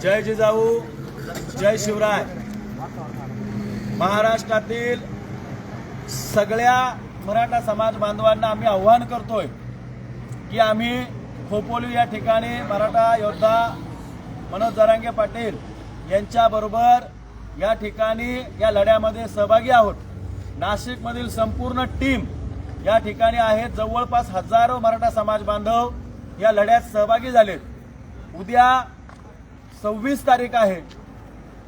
जय जिजाऊ, जय शिवराय। महाराष्ट्रातील सगळ्या मराठा समाज बांधवांना आम्ही आव्हान करतोय की आम्ही खोपोली या ठिकाणी मराठा योद्धा मनोज जरांगे पाटील यांच्याबरोबर या ठिकाणी या लढ्यामध्ये सहभागी आहोत। नाशिकमधील संपूर्ण टीम या ठिकाणी आहेत। जवळपास हजारो मराठा समाज बांधव या लढ्यात सहभागी झालेत। उद्या 26 तारीख आहे।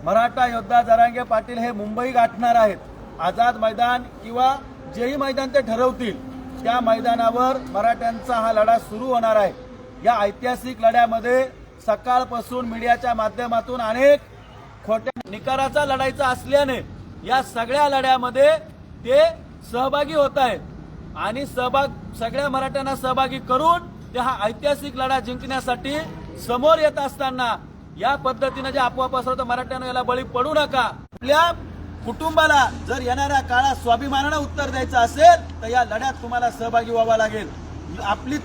मराठा योद्धा जरांगे पाटील हे मुंबई गाठणार आहेत। आझाद मैदान किंवा जेही मैदान ते ठरवतील त्या मैदानावर मराठ्यांचा हा लढा सुरू होणार आहे। या ऐतिहासिक लढ्यामध्ये सकाळपासून मीडियाच्या माध्यमातून अनेक खोट्या निकाराचा लढायचा असल्याने या सगळ्या लढ्यामध्ये ते सहभागी होत आहेत आणि सगळ्या मराठ्यांना सहभागी करून ते हा ऐतिहासिक लढा जिंकण्यासाठी समोर येत असताना या पद्धतीने जे अफवा पसरवतात मराठ्यांना याला बळी पडू नका। आपल्या कुटुंबाला जर येणाऱ्या काळात स्वाभिमानाने उत्तर द्यायचं असेल तर या लढ्यात तुम्हाला सहभागी व्हावं लागेल। आपली